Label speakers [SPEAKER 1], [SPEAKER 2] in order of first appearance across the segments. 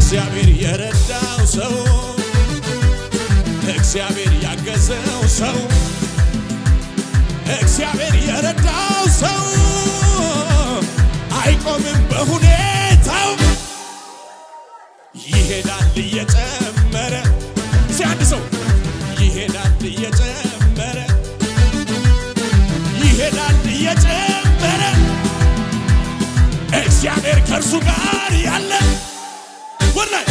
[SPEAKER 1] እግዚአብሔር የረዳው ሰው እግዚአብሔር ያገዘው ሰው እግዚአብሔር የረዳው ሰው አይቆምም በሁኔታው ይሄዳል እየጨመረ ሲያንድ ሰው ይሄዳል እየጨመረ ይሄዳል እየጨመረ እግዚአብሔር ከርሱ ጋር ያለ ወላይ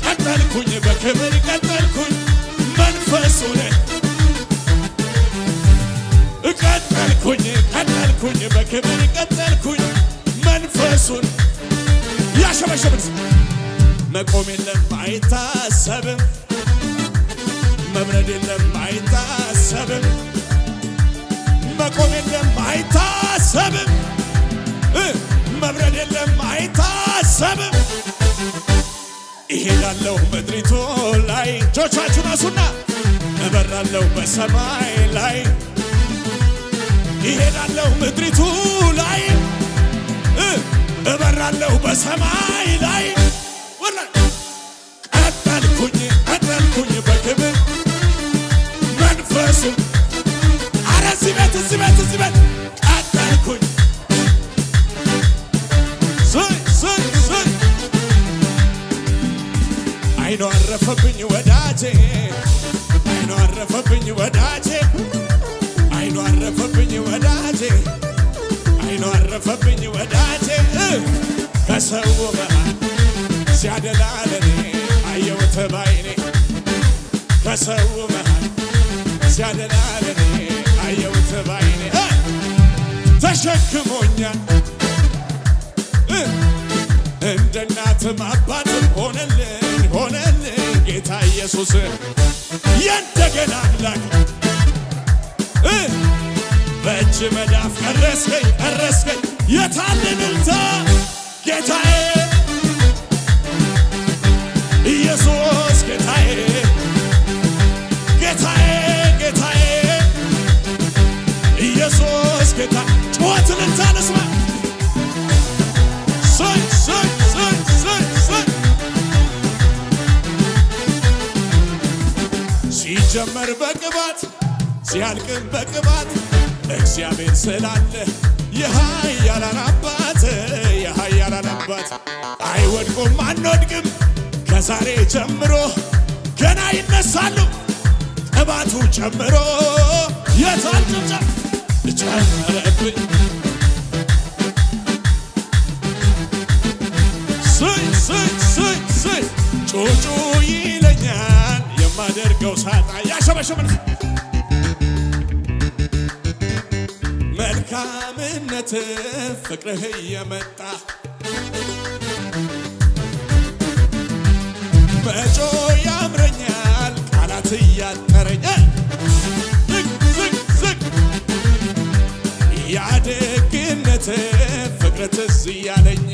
[SPEAKER 1] ቀጠልኩኝ በክብር ቀጠልኩኝ መንፈሱን ቀጠልኩኝ በክብር ቀጠልኩኝ መንፈሱን ያሸበሸብት መቆም የለም አይታሰብም መብረድ የለም አይታሰብም መቆም የለም አይታሰብም መብረድ የለም አይታሰብም ይሄዳለው ምድሪቱ ላይ ጆቻችሁን አሱና እበራለው በሰማይ ላይ ይሄዳለው ምድሪቱ ላይ እበራለው በሰማይ ላይ ወላ ቀጠልኩኝ በክብር መንፈሱ አረዚህ ቤት ቀጠልኩኝ አይኖ አረፈብኝ ወዳጄ አይኖ አረፈብኝ ወዳጄ አይኖ አረፈብኝ ወዳጄ አይኖ አረፈብኝ ወዳጄ ከሰው መሃል ሲያደላለኔ አየሁት ባይኔ ከሰው መሃል ሲያደላለኔ አየሁት ባይኔ ተሸክሞኛል እንደ እናትም አባትም ሆነልኝ ጌታ ኢየሱስ የእንደገና አምላክ በእጅ መዳፍ ቀረስከኝ የታልልታ ጌታዬ ኢየሱስ ጌታዬ ኢየሱስ ጌታ ጩኸትን እንታነስማ ሲጀመር በቅባት ሲያልቅም በቅባት እግዚአብሔር ስላለ የኃያላን አባት አይወድቁም አንወድቅም ከዛሬ ጀምሮ ገና ይነሳሉ ቅባቱ ጨምሮ የታልጭምጫ ጨመረብኝ ጩጩ ይለኛል የማደርገው ሳጣ ያሸበሸበን መልካምነት ፍቅርህ የመጣ መጮ ያምረኛል ቃላት ያጠረኝ ዝቅ ያደግነት ፍቅር ትዝ ያለኝ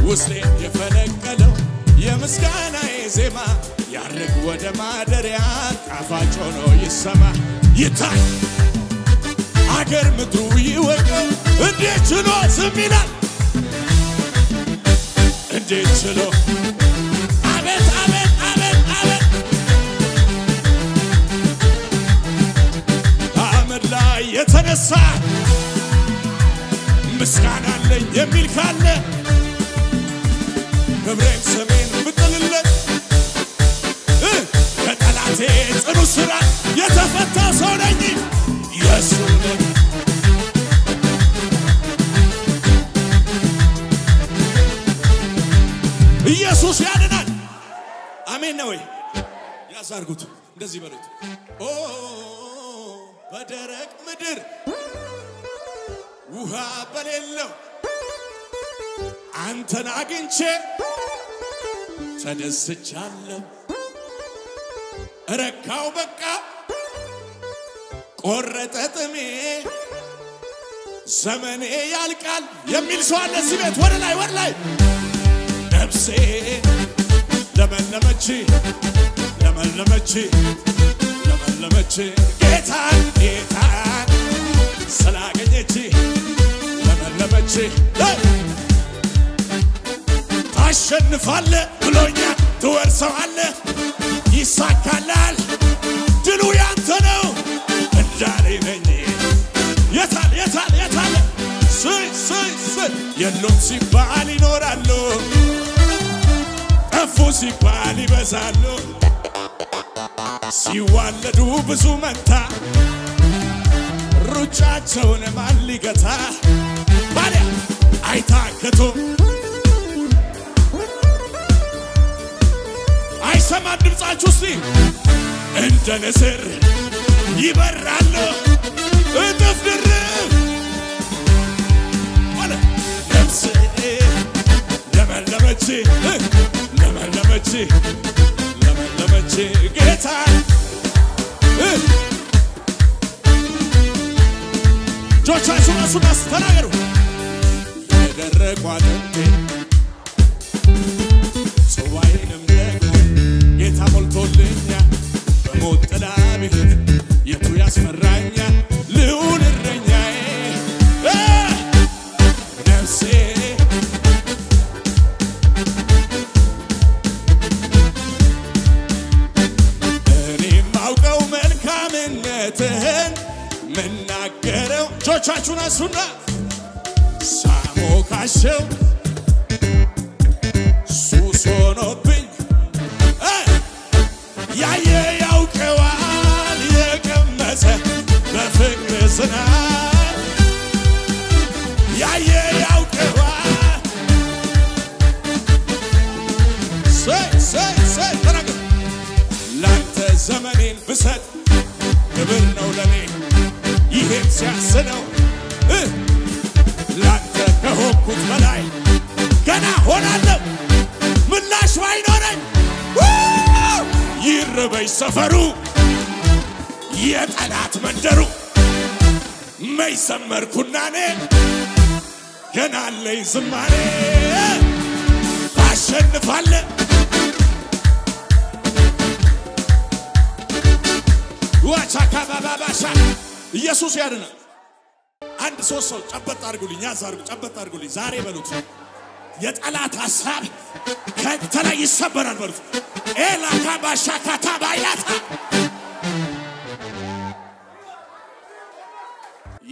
[SPEAKER 1] ውስጤ የፈነቀለው የምስጋናዬ ዜማ ያርግ ወደ ማደሪያ ጣፋጭ ሆኖ ይሰማ ይታይ አገር ምድሩ ይወቀው እንዴት ችሎ ዝም ይላል እንዴት ችሎ አቤት አመድ ላይ የተነሳ ምስጋና አለኝ የሚል ካለ ክብሬን ስሜን ብጥልለት ከጠላቴ ጽኑ ስራት የተፈታ ሰው ነኝ ኢየሱስ ኢየሱስ ያድናል አሜን ነው ያሳርጉት እንደዚህ በሉት ኦ በደረቅ ምድር ውሃ በሌለው አንተን አግኝቼ ተደስቻለሁ ረካው በቃ ቆረጠ ጥሜ ዘመኔ ያልቃል የሚል ሰው አለ እዚህ ቤት ወደ ላይ ነፍሴ ለመለመች ጌታን ስላገኘች ለመለመች ታሸንፋለህ ብሎኛል ትወርሰዋለህ ይሳካላል ድሉ ያንተ ነው እንዳለኝ ነኝ የታል የሉም ሲባል ይኖራሉ ጠፉ ሲባል ይበዛሉ ሲዋለዱ ብዙ መንታ ሩጫቸውን ማን ሊገታ ባሪያ አይታከቱም አይሰማም ድምፃችሁ እስቲ እንደ ንስር ይበራሉ እጥፍ ድርብ ነፍሴ ለመለመች ጌታ ጆቻችሁን አንሱና ተናገሩ የደረቁ አጥንቴ ጽዋዬንም ደግሞ ጌታ ሞልቶልኛል በሞት ጥላ ብሄድ የቱ ያስፈራኛል ልዑል እረኛዬ ነፍሴ እኔም አውቀው መልካምነትህን ምናገረው ጆቻችሁን አንሱና ሳሞካሸው ሱስ ሆኖብኝ ያየ ያውቀዋል የቀመሰ በፍቅር ዝናብ ያየ ያውቀዋል ሰይ ተናገር ላንተ ዘመኔን ብሰጥ ክብር ነው ለኔ ይሄም ሲያስነው ላንተ ከሆንኩት በላይ ገና ሆናለሁ ምላሽ ባይኖረኝ ይርበኝ ሰፈሩ የጠላት መንደሩ መይሰመርኩና እኔ ገና አለኝ ዝማሬ ታሸንፋለህ ዋቻካባባባሻ ኢየሱስ ያድናል አንድ ሶስት ሰው ጨበጥ አድርጉልኝ ያዛርጉ ጨበጥ አድርጉልኝ ዛሬ በሉት የጠላት ሐሳብ ከተላይ ይሰበራል በሉት ኤላካባሻ ካታባያታ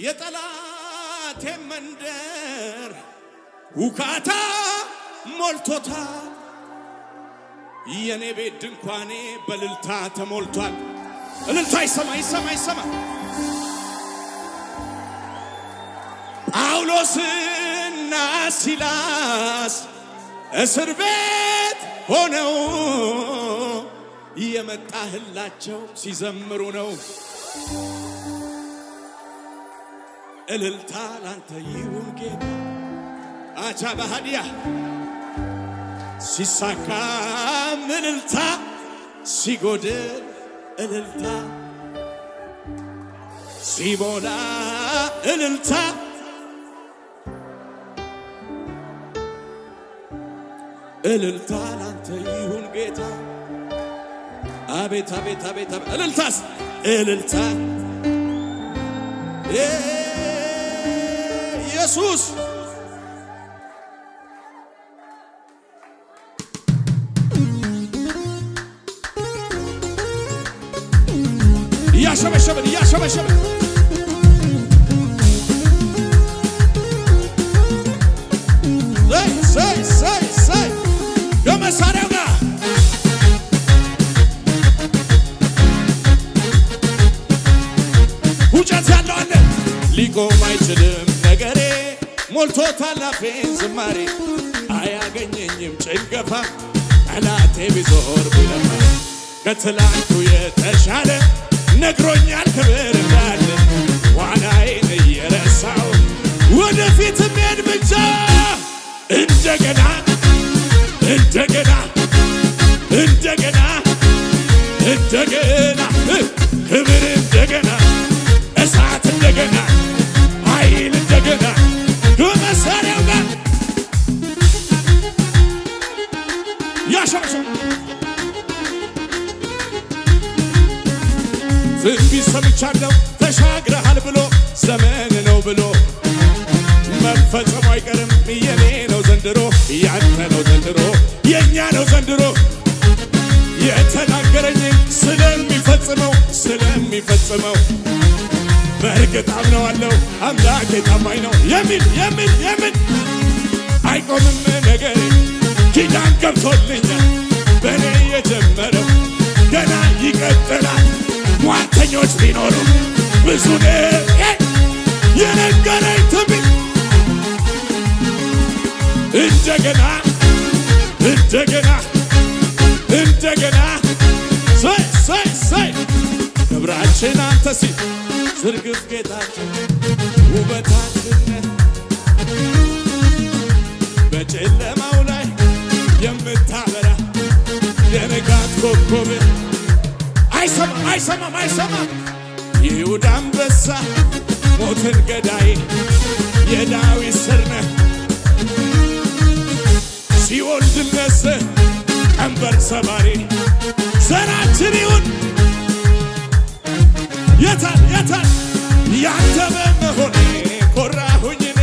[SPEAKER 1] የጠላት መንደር ውካታ ሞልቶታል የኔ ቤት ድንኳኔ በልልታ ተሞልቷል እልልታ ይሰማ ጳውሎስና ሲላስ እስር ቤት ሆነው የመጣህላቸው ሲዘምሩ ነው እልልታ ላንተ ይሁን ጌታ አቻ ባህዲያ ሲሳካ እልልታ ሲጎድል እልልታ ሲሞላ እልልታ እልልታ ላንተ ይሁን ጌታ አቤት እልልታስ እልልታ ኢየሱስ ያሸበሸበን say ከመሳሪያው ጋር ሁጨት ያለው አለ ሊቆም አይችልም ነገሬ ሞልቶታል አፌን ዝማሬ አያገኘኝም ጭንገፋ ጠላቴ ቢዞር ቢለፋ ከትላንቱ የተሻለ ነግሮኛል ክብር እንዳለ ዋናዬን እየረሳው ወደፊት መሄድ ብቻ እንደገና ክብር እንደገና እሳት እንደገና ኃይል እንደገና ከመሳሪያው ጋር ያሸበሸበ ትንቢት ሰምቻለሁ ተሻግረሃል ብሎ ዘመን ነው ብሎ መፈጸሙ አይቀርም የኔ ነው ዘንድሮ ያንተ ነው ዘንድሮ የኛ ነው ዘንድሮ የተናገረኝ ስለሚፈጽመው በእርግጥ አምነዋለሁ አምላኬ ታማኝ ነው የሚል አይቆምም ነገር ኪዳን ገብቶልኛል በኔ የጀመረው ገና ይቀጥላል ሟርተኞች ቢኖሩ ብዙ ነው የነገረኝ ትንቢት እንደገና ሰይ ክብራችን አንተ ሲል ዝርግፍ ጌታችን ውበታችን በጨለማው ላይ የምታበራ የንጋት ኮከብ አይሰማም ይሁዳ አንበሳ ሞትን ገዳይ የዳዊት ስር ነህ ሲኦል ድል ነሥተህ ቀንበር ሰባሪ ዘራችን ይሁን የታል ያንተ በመሆኔ ኮራሁኝ እኔ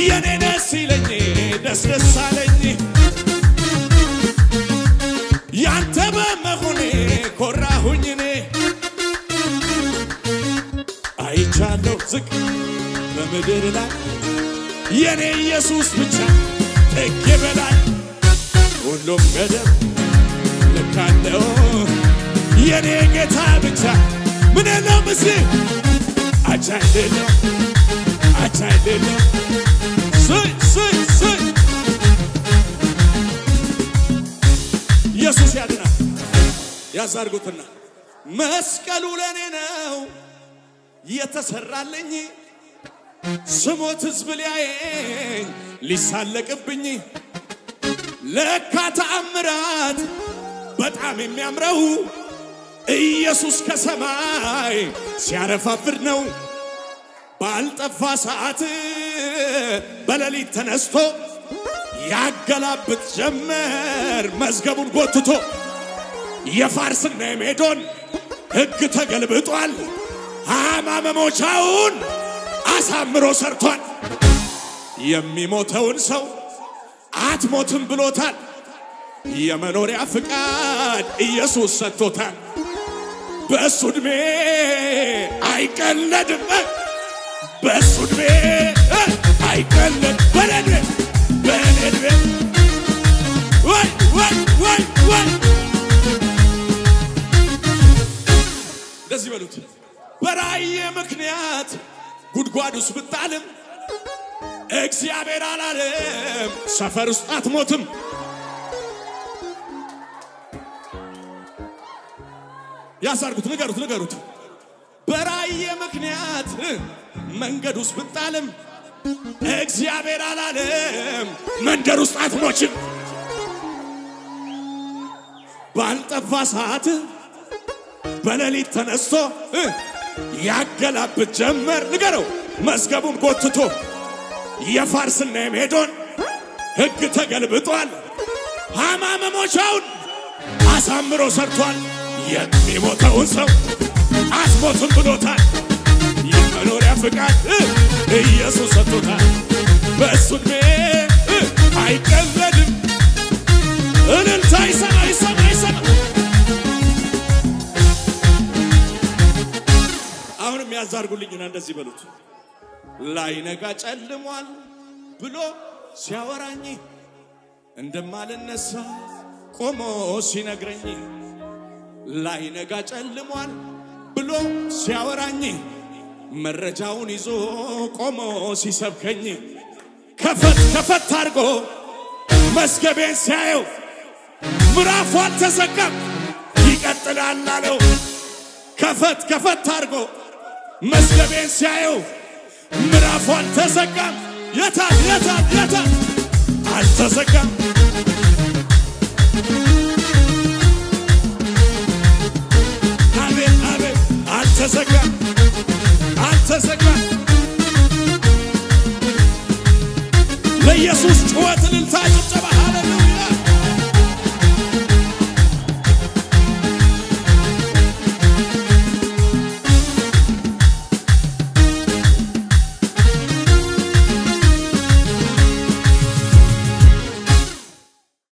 [SPEAKER 1] የኔ ደስ ይለኝ ደስ አለኝ ያንተ በመሆኔ ኮራሁኝ እኔ አይቻለሁ ዝቅ በምድር ላይ የኔ ኢየሱስ ብቻ ሕግ በላይ ሁሉም ገደብ ልክ አለው የኔ ጌታ ብቻ ምን ነው ምስል አቻ አይደለም ሰይ ኢየሱስ ያድናል ያዛርጉትና መስቀሉ ለኔ ነው የተሰራልኝ ስሞት ሕዝብ ሊያየኝ ሊሳለቅብኝ ለካ ተአምራት በጣም የሚያምረው ኢየሱስ ከሰማይ ሲያረፋፍር ነው ባልጠፋ ሰዓት በሌሊት ተነስቶ ያገላብጥ ጀመር መዝገቡን ጎትቶ የፋርስና የሜዶን ሕግ ተገልብጧል ሃማመሞቻውን አሳምሮ ሰርቷል የሚሞተውን ሰው አትሞትም ብሎታል የመኖሪያ ፍቃድ ኢየሱስ ሰጥቶታል በእሱ ዕድሜ አይቀለድም በእሱ ዕድሜ አይቀለድ በኔ ዕድሜ ወይ እንደዚህ በሉት በራእይ ምክንያት ጉድጓድ ውስጥ ብጣልም እግዚአብሔር አላለም ሰፈር ውስጥ አትሞትም ያሳርጉት ንገሩት በራእይ ምክንያት መንገድ ውስጥ ብጣልም እግዚአብሔር አላለም መንደር ውስጥ አትሞችም ባልጠፋ ሰዓት በሌሊት ተነስቶ ያገላብጥ ጀመር ንገረው መዝገቡን ጎትቶ የፋርስና የሜዶን ሕግ ተገልብጧል ሃማመሞቻውን አሳምሮ ሰርቷል የሚሞተውን ሰው አትሞትም ብሎታል የመኖሪያ ፍቃድ ኢየሱስ ሰጥቶታል በእሱ ዕድሜ አይቀለድም እልልታ ይሰማ አሁንም ያዛርጉልኝና እንደዚህ በሉት ላይነጋ ጨልሟል ብሎ ሲያወራኝ እንደማልነሳ ቆሞ ሲነግረኝ ላይነጋ ጨልሟል ብሎ ሲያወራኝ መረጃውን ይዞ ቆሞ ሲሰብከኝ ከፈት አድርጎ መስገቤን ሲያየው ምዕራፉ አልተዘጋም ይቀጥላል አለው ከፈት አድርጎ መስገቤን ሲያየው ምዕራፉ አልተዘጋም የታል አልተዘጋም አቤት አልተዘጋም ለኢየሱስ ጩኸት እልልታ